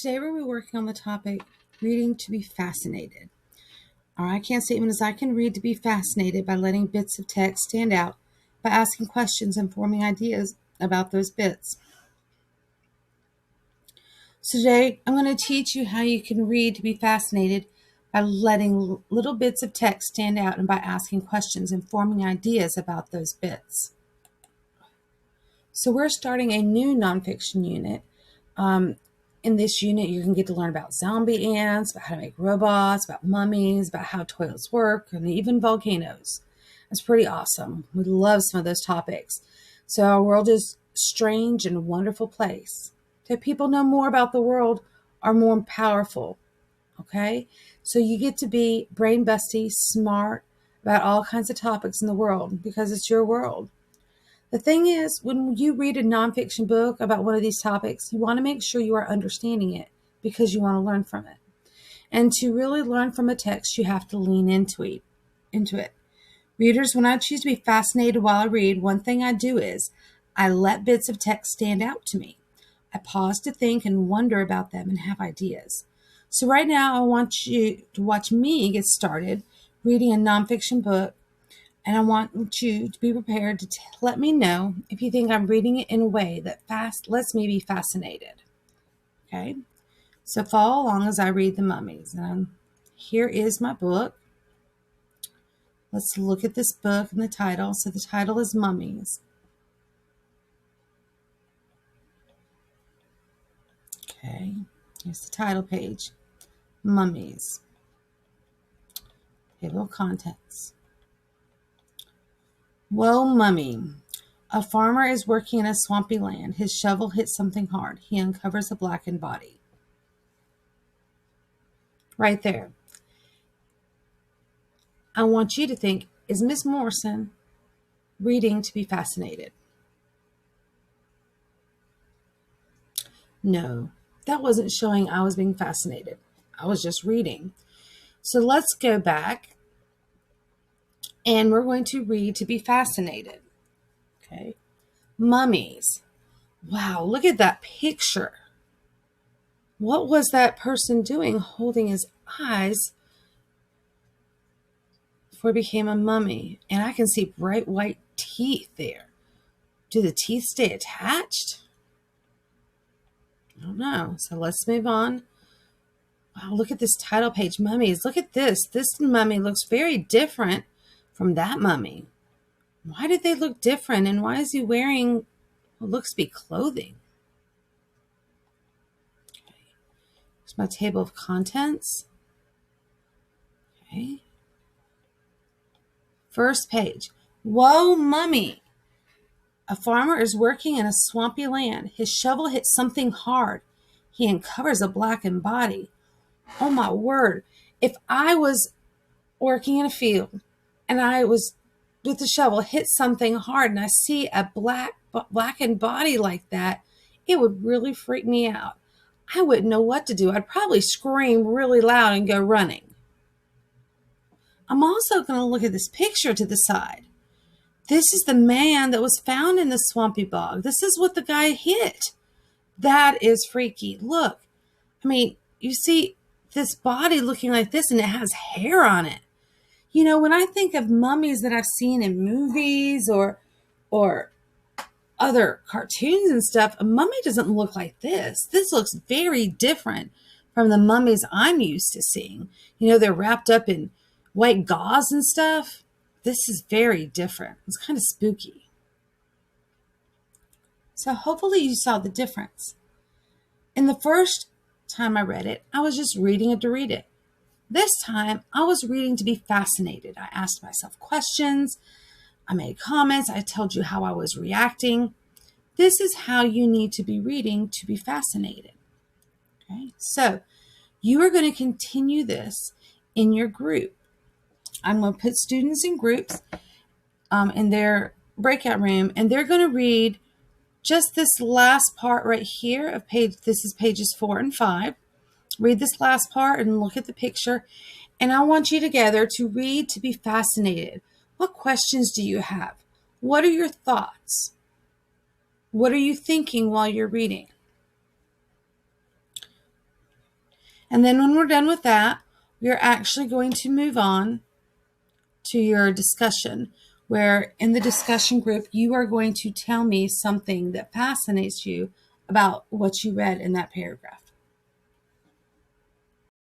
Today we're working on the topic reading to be fascinated. Our I can statement is I can read to be fascinated by letting bits of text stand out, by asking questions and forming ideas about those bits. So today I'm going to teach you how you can read to be fascinated by letting little bits of text stand out and by asking questions and forming ideas about those bits. So we're starting a new nonfiction unit. In this unit, you can get to learn about zombie ants, about how to make robots, about mummies, about how toilets work, and even volcanoes. It's pretty awesome. We love some of those topics. So our world is a strange and wonderful place. That people know more about the world are more powerful. Okay? So you get to be brain busty, smart about all kinds of topics in the world because it's your world. The thing is, when you read a nonfiction book about one of these topics, you want to make sure you are understanding it because you want to learn from it. And to really learn from a text, you have to lean into it. Readers, when I choose to be fascinated while I read, one thing I do is I let bits of text stand out to me. I pause to think and wonder about them and have ideas. So right now, I want you to watch me get started reading a nonfiction book. And I want you to be prepared to let me know if you think I'm reading it in a way that lets me be fascinated. Okay? So follow along as I read The Mummies. Here is my book. Let's look at this book and the title. So the title is Mummies. Okay. Here's the title page. Mummies. Table of contents. Whoa, mummy. A farmer is working in a swampy land. His shovel hits something hard. He uncovers a blackened body. Right there. I want you to think, is Miss Morrison reading to be fascinated? No, that wasn't showing I was being fascinated. I was just reading. So let's go back and we're going to read to be fascinated. Okay. Mummies. Wow, look at that picture. What was that person doing holding his eyes before he became a mummy? And I can see bright white teeth there. Do the teeth stay attached? I don't know. So let's move on. Wow, look at this title page, Mummies. Look at this. This mummy looks very different from that mummy. Why did they look different? And why is he wearing what looks to be clothing? Okay. Here's my table of contents. Okay. First page. Whoa, mummy. A farmer is working in a swampy land. His shovel hits something hard. He uncovers a blackened body. Oh my word. If I was working in a field and I was with the shovel hit something hard and I see a blackened body like that, it would really freak me out. I wouldn't know what to do. I'd probably scream really loud and go running. I'm also going to look at this picture to the side. This is the man that was found in the swampy bog. This is what the guy hit. That is freaky. Look, I mean, you see this body looking like this and it has hair on it. You know, when I think of mummies that I've seen in movies or other cartoons and stuff, a mummy doesn't look like this. This looks very different from the mummies I'm used to seeing. You know, they're wrapped up in white gauze and stuff. This is very different. It's kind of spooky. So hopefully you saw the difference. In the first time I read it, I was just reading it to read it. This time, I was reading to be fascinated. I asked myself questions. I made comments. I told you how I was reacting. This is how you need to be reading to be fascinated. Okay, so you are going to continue this in your group. I'm going to put students in groups in their breakout room, and they're going to read just this last part right here of this is pages 4 and 5. Read this last part and look at the picture. And I want you together to read to be fascinated. What questions do you have? What are your thoughts? What are you thinking while you're reading? And then when we're done with that, we're actually going to move on to your discussion, where in the discussion group, you are going to tell me something that fascinates you about what you read in that paragraph.